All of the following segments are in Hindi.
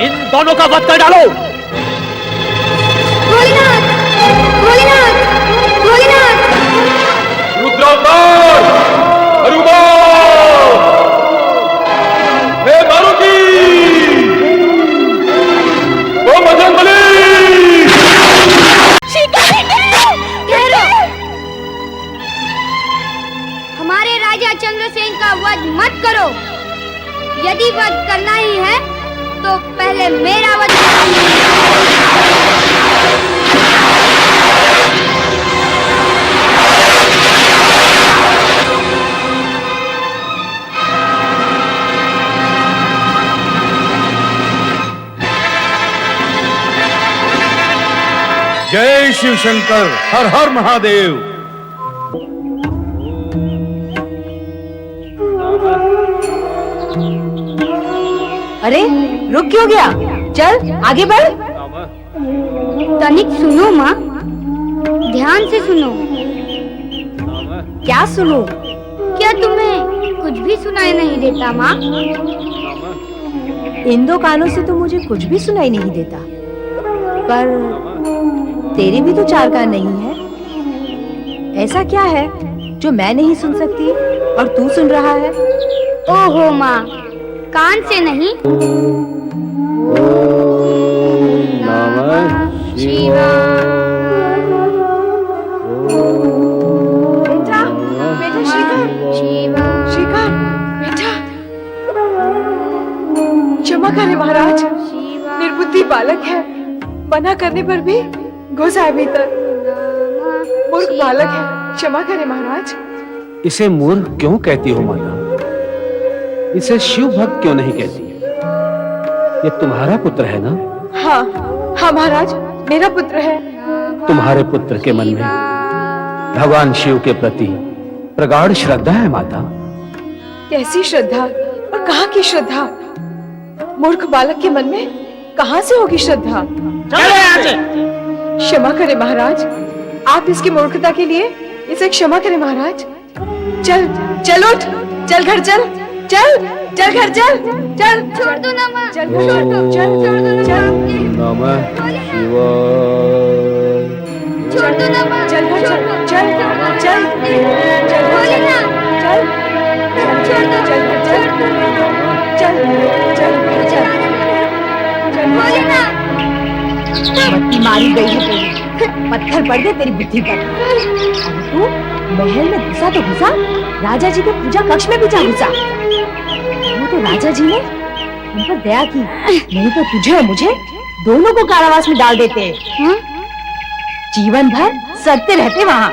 इन दोनों का वध कर डालो। भोलेनाथ, भोलेनाथ, भोलेनाथ। रुद्रावतार, अरुबा, हे मारुति, ओ बजरंगबली। हमारे राजा चंद्रसेन का वध मत करो। यदि वध करना ही है तो पहले मेरा वध करो। जय शिव शंकर, हर हर महादेव। अरे रुक क्यों गया? चल आगे बढ़। तनिक सुनो माँ, ध्यान से सुनो। क्या सुनो? क्या तुम्हें कुछ भी सुनाई नहीं देता माँ? इन दो कानों से तो मुझे कुछ भी सुनाई नहीं देता, पर तेरे भी तो चार कान नहीं है। ऐसा क्या है जो मैं नहीं सुन सकती और तू सुन रहा है? ओहो माँ, कान से नहीं, नमः शिवाय। बेटा, बेटा श्रीकर, शिवाय, श्रीकर, बेटा। क्षमा करें महाराज, निर्बुद्धि बालक है, मना करने पर भी घुस आए भीतर। मूर्ख बालक है, क्षमा करें महाराज। इसे मूर्ख क्यों कहती हो माता? इसे शिव भक्त क्यों नहीं कहती? ये तुम्हारा पुत्र है ना? हाँ, हाँ महाराज, मेरा पुत्र है। तुम्हारे पुत्र के मन में भगवान शिव के प्रति प्रगाढ़ श्रद्धा है माता। कैसी श्रद्धा और कहाँ की श्रद्धा? मूर्ख बालक के मन में कहाँ से होगी श्रद्धा? क्षमा करें महाराज, आप इसकी मूर्खता के लिए इसे क्षमा करें महाराज। चल चल उठ, चल घर चल, चल चल घर चल, चल छोड़ दो ना माँ, चल छोड़ दो, चल छोड़ दो, चल नमः शिवाय। छोड़ दो ना माँ, चल घर चल, चल चल चल भोलेनाथ, चल छोड़ दो, चल चल चल चल चल भोलेनाथ। मत्ती मारी गई है तेरी, पत्थर पड़ गए तेरी बुद्धि पर। अब तू महल में घुसा तो घुसा, राजा जी के पूजा कक्ष में भी जा घुसा। वो तो राजा जी ने उन पर दया की, नहीं तो तुझे और मुझे दोनों को कारावास में डाल देते। जीवन भर सड़ते रहते वहाँ।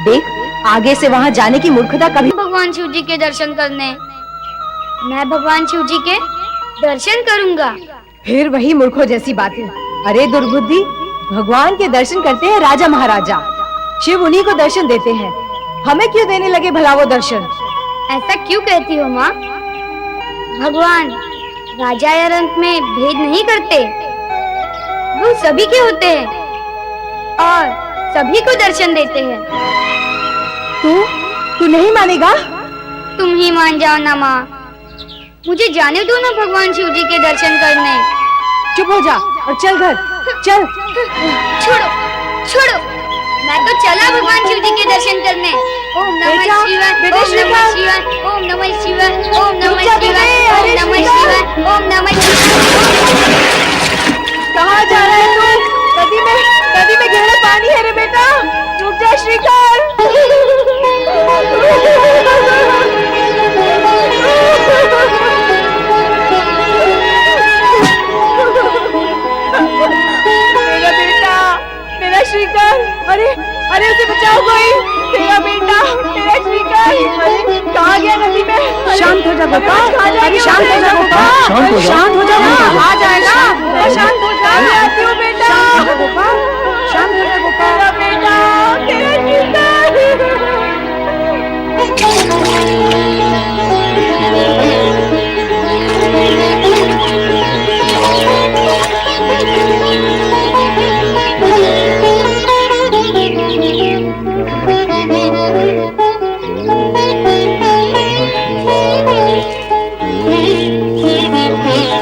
देख, आगे से वहाँ जाने की मूर्खता कभी। भगवान शिव जी के दर्शन करने, मैं भगवान शिव जी के दर्शन करूंगा। फिर वही मूर्खों जैसी बातें। अरे दुर्बुद्धि, भगवान के दर्शन करते हैं राजा महाराजा, शिव उन्हीं को दर्शन देते हैं। हमें क्यों देने लगे भला वो दर्शन? ऐसा क्यों कहती हो माँ? भगवान राजा या रंक में भेद नहीं करते, वो सभी के होते हैं और सभी को दर्शन देते हैं। तू नहीं मानेगा? तुम ही मान जाओ ना माँ, मुझे जाने दो ना भगवान शिव जी के दर्शन करने। चुप हो जा और चल घर चल। छोड़ो छोड़ो, मैं तो चला भगवान शिव जी के दर्शन करने। ओम नमः शिवाय, ओम नमः शिवाय, ओम नमः शिवाय, ओम नमः शिवाय, ओम नमः शिवाय, ओम नमः शिवाय। कहाँ जा रहा है तू? नदी में गहरा पानी है रे बेटा, रुक जा श्रीकर। मेरा बेटा, मेरा श्रीकर, अरे अरे उसे बचाओ कोई, मेरा बेटा, मेरा श्रीकर। अरे कहाँ गया नदी में? शांत हो जा बेटा, अरे शांत हो जा बेटा, शांत हो जा, आ जाएगा, शांत हो जा। मैं आती हूँ बेटा, शांत हो जा बेटा, मेरा बेटा,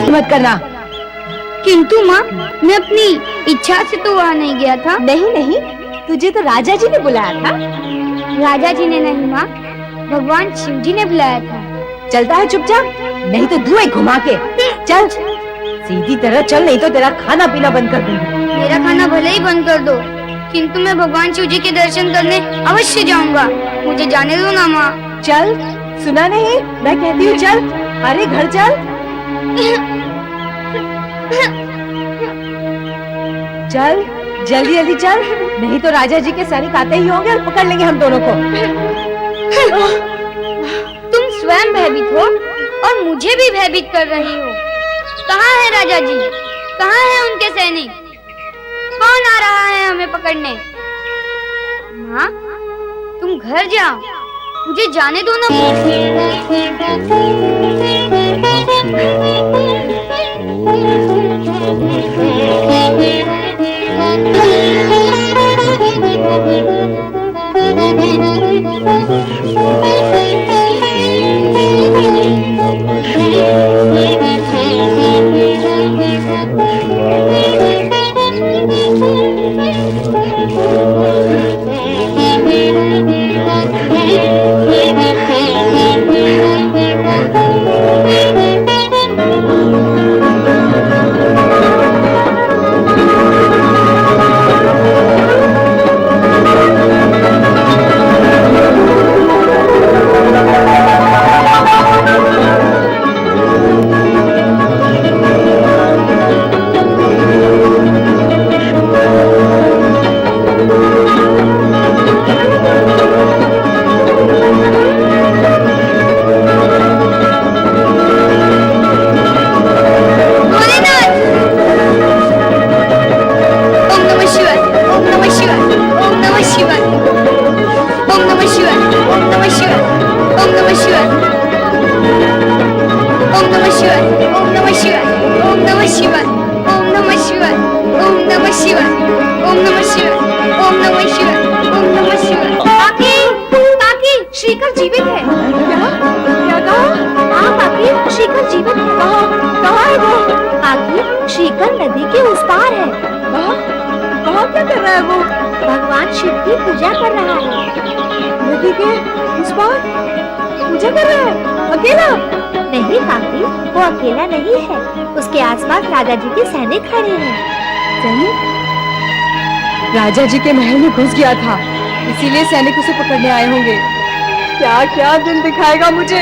मेरा किंतु माँ, मैं अपनी इच्छा से तो वहाँ नहीं गया था। नहीं नहीं, तुझे तो राजा जी ने बुलाया था। राजा जी ने नहीं माँ, भगवान शिव जी ने बुलाया था। चलता है चुपचाप, नहीं तो धुएं घुमा के। चल सीधी तरह चल, नहीं तो तेरा खाना पीना बंद कर दूंगी। मेरा खाना भले ही बंद कर दो, किंतु मैं भगवान शिव जी के दर्शन करने अवश्य जाऊंगा। मुझे जाने दो ना माँ। चल, सुना नहीं, मैं कहती हूँ चल। अरे घर चल। चल जल्दी जल्दी चल, नहीं तो राजा जी के सैनिक आते ही होंगे और पकड़ लेंगे हम दोनों को। तुम स्वयं भयभीत हो और मुझे भी भयभीत कर रही हो। कहाँ है राजा जी? कहाँ है उनके सैनिक? कौन आ रहा है हमें पकड़ने? माँ, तुम घर जाओ, मुझे जाने दो ना। श्रीकर जीवित है। क्या क्या कहा? हाँ काकी, श्रीकर जीवित है। कहाँ है वो? काकी, श्रीकर नदी के उस पार है। कहाँ क्या कर रहा है वो? भगवान शिव की पूजा कर रहा है। नदी के उस पार पूजा कर रहा है? अकेला? नहीं काकी, वो अकेला नहीं है, उसके आसपास राजा जी के सैनिक खड़े हैं। सैनिक? राजा जी के महल में घुस गया था, इसीलिए सैनिक उसे पकड़ने आए होंगे। क्या क्या दिन दिखाएगा मुझे।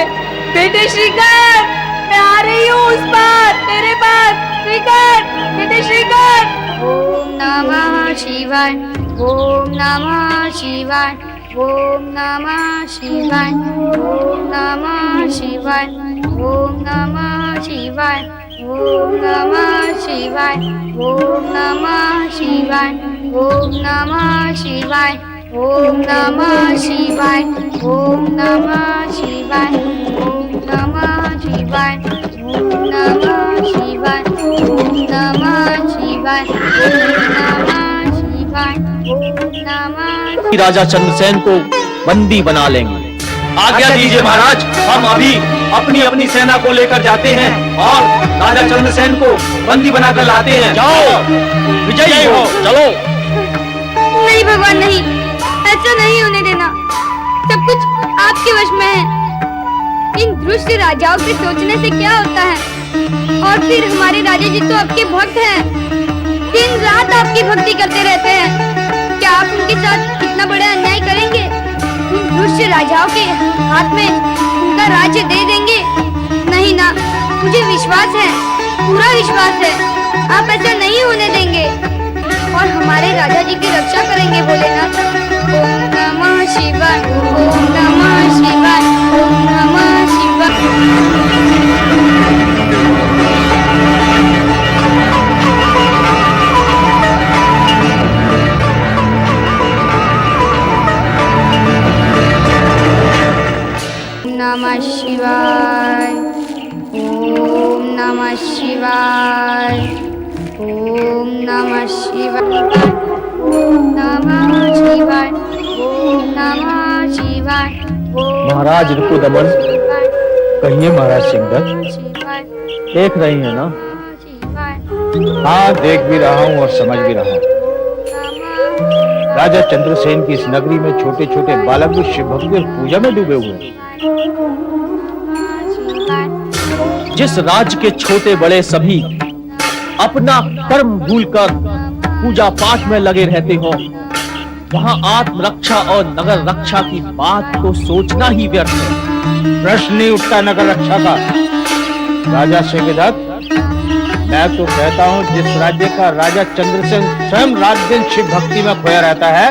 बेटे श्रीकर, मैं आ रही हूँ उस पार तेरे पास। श्रीकर, बेटे श्रीकर। ओम नमः शिवाय, ओम नमः शिवाय, ओम नमः शिवाय, ओम नमः शिवाय, ओम नमः शिवाय, ओम नमः शिवाय, ओम नमः शिवाय, ओम नमः शिवाय, ओम नमः शिवाय, ओम नमः शिवाय, ओम नमः शिवाय, ओम नमः शिवाय, ओम नमः शिवाय, ओम नमः शिवाय, ओम नमः। राजा चंद्रसेन को बंदी बना लेंगे। आज्ञा दीजिए महाराज, हम अभी अपनी अपनी सेना को लेकर जाते हैं और राजा चंद्रसेन को बंदी बनाकर लाते हैं। जाओ, विजयी हो, चलो। नहीं भगवान नहीं, ऐसा नहीं होने देना। सब कुछ आपके वश में है। इन दुष्ट राजाओं के सोचने से क्या होता है? और फिर हमारे राजा जी तो आपके भक्त हैं, दिन रात आपकी भक्ति करते रहते हैं। क्या आप उनके साथ कितना बड़ा अन्याय करेंगे? इन दुष्ट राजाओं के हाथ में उनका राज्य दे देंगे? नहीं ना, मुझे विश्वास है, पूरा विश्वास है, आप ऐसा नहीं होने देंगे और हमारे राजा जी की रक्षा करेंगे भोलेनाथ। ओम नमः शिवाय, ओम नमः शिवाय, ओम नमः शिवाय। नमः शिवाय, ओम नमः शिवाय, ओम नमः शिवाय, ओम नमः शिवाय, ओम नमः शिवाय। महाराज रुकुदमन, कहिए महाराज सिंगदत्त, देख रही है ना, हाँ, देख भी रहा हूँ और समझ भी रहा हूँ। राजा चंद्रसेन की इस नगरी में छोटे छोटे बालक भी शिव भक्ति और पूजा में डूबे हुए हैं। जिस राज्य के छोटे बड़े सभी अपना कर्म भूलकर पूजा पाठ में लगे रहते हो, वहां आत्मरक्षा और नगर रक्षा की बात तो सोचना ही व्यर्थ है। प्रश्न नहीं उठता नगर रक्षा का। राजा सिंहदत्त, मैं तो कहता हूँ जिस राज्य का राजा चंद्रसेन स्वयं रात दिन शिव भक्ति में खोया रहता है,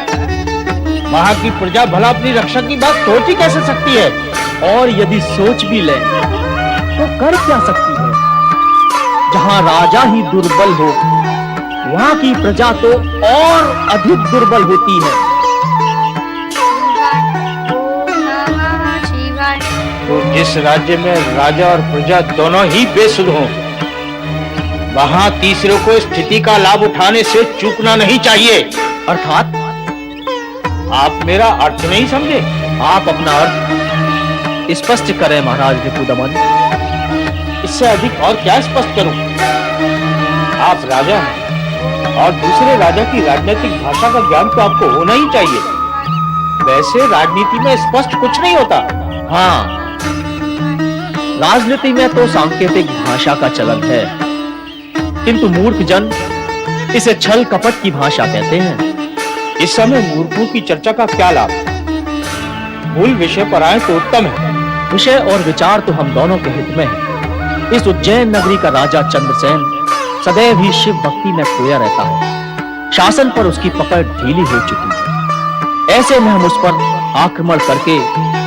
वहां की प्रजा भला अपनी रक्षा की बात सोच ही कैसे सकती है? और यदि सोच भी ले तो कर क्या सकती है? जहां राजा ही दुर्बल हो, वहां की प्रजा तो और अधिक दुर्बल होती है। तो जिस राज्य में राजा और प्रजा दोनों ही बेसुध हों, वहां तीसरे को स्थिति का लाभ उठाने से चूकना नहीं चाहिए। अर्थात आप मेरा अर्थ नहीं समझे? आप अपना अर्थ स्पष्ट करें महाराज रिपुदमन। इससे अधिक और क्या स्पष्ट करूं? आप राजा हैं और दूसरे राजा की राजनीतिक भाषा का ज्ञान तो आपको होना ही चाहिए। वैसे राजनीति में स्पष्ट कुछ नहीं होता। हाँ, राजनीति में तो सांकेतिक भाषा का चलन है, किंतु मूर्ख जन इसे छल कपट की भाषा कहते हैं। इस समय मूर्खों की चर्चा का क्या लाभ? मूल विषय पर आए तो उत्तम है। विषय और विचार तो हम दोनों के हित में है। इस उज्जैन नगरी का राजा चंद्रसेन सदैव ही शिव भक्ति में खोया रहता है। शासन पर उसकी पकड़ ढीली हो चुकी है। ऐसे में हम उस पर आक्रमण करके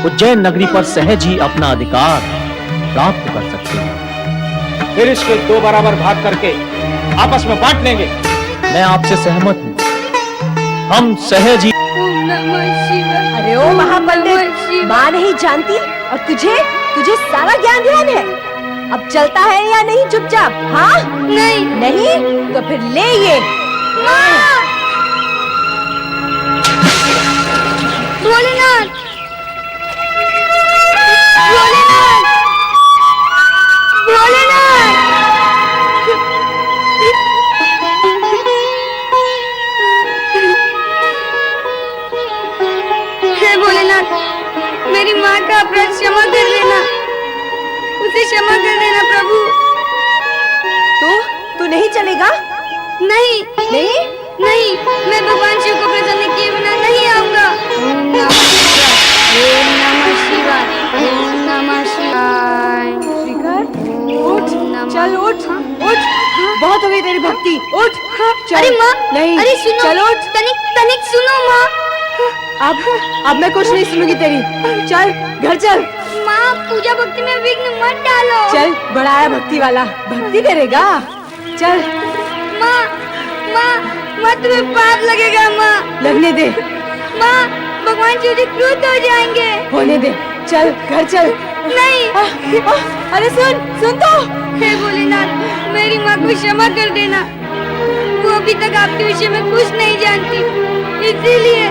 उज्जैन नगरी पर सहज ही अपना अधिकार प्राप्त कर सकते हैं। फिर इसके 2 बराबर भाग करके आपस में बांट लेंगे। मैं आपसे सहमत हूँ। हम सहज ही। ओम नमः शिवाय। अरे ओ महापंडित, माँ नहीं जानती और तुझे सारा ज्ञान ध्यान है। अब चलता है या नहीं चुपचाप? हाँ नहीं नहीं तो फिर ले ये। भोलेनाथ, भोलेनाथ, भोलेनाथ। हे भोलेनाथ, मेरी माँ का अपराध क्षमा कर देना, उसे क्षमा कर देना प्रभु। तू नहीं चलेगा? नहीं नहीं नहीं, मैं भगवान शिव को प्रसन्न किए बिना नहीं आऊंगा। ओम नमः शिवाय, ओम नमः शिवाय, ओम नमः शिवाय। श्रीकर, उठ, चल उठ, उठ। बहुत हो गई तेरी भक्ति, उठ। चल। अरे माँ, नहीं, अरे सुनो, चल उठ। तनिक सुनो माँ। अब मैं कुछ नहीं सुनूंगी तेरी। चल घर चल। माँ, पूजा भक्ति में विघ्न मत डालो। चल, बड़ा आया भक्ति वाला, भक्ति करेगा। चल। माँ, माँ, माँ तुम्हें पाप लगेगा माँ। लगने दे। माँ, भगवान शिव जी क्रोध हो जाएंगे। होने दे, चल घर चल। नहीं। अरे सुन तो। हे भोलेनाथ, मेरी माँ को क्षमा कर देना। वो अभी तक आपके विषय में कुछ नहीं जानती, इसीलिए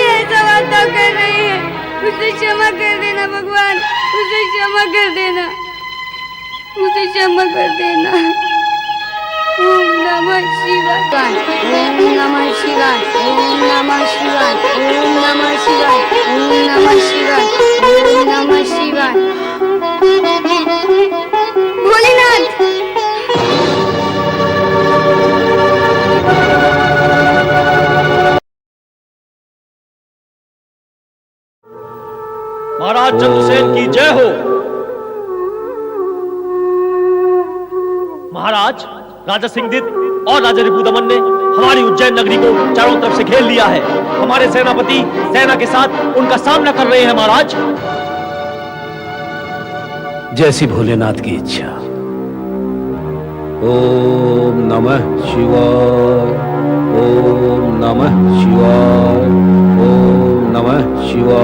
ऐसा वार्ताव कर रहे हैं। उसे क्षमा कर देना भगवान, उसे क्षमा कर देना, उसे क्षमा कर देना। ओम नमः शिवाय, ओम नमः शिवाय, ओम नमः शिवाय, ओम नमः शिवाय, ओम नमः शिवाय, ओम नमः शिवाय। भोलेनाथ, महाराज चंद्रसेन की जय हो। महाराज, राजा सिंहदत्त और राजा रिपुदमन ने हमारी उज्जैन नगरी को चारों तरफ से घेर लिया है। हमारे सेनापति सेना के साथ उनका सामना कर रहे हैं महाराज। जैसी भोलेनाथ की इच्छा। ओम नमः शिवाय, ओम नमः शिवाय, ओम नमः शिवाय।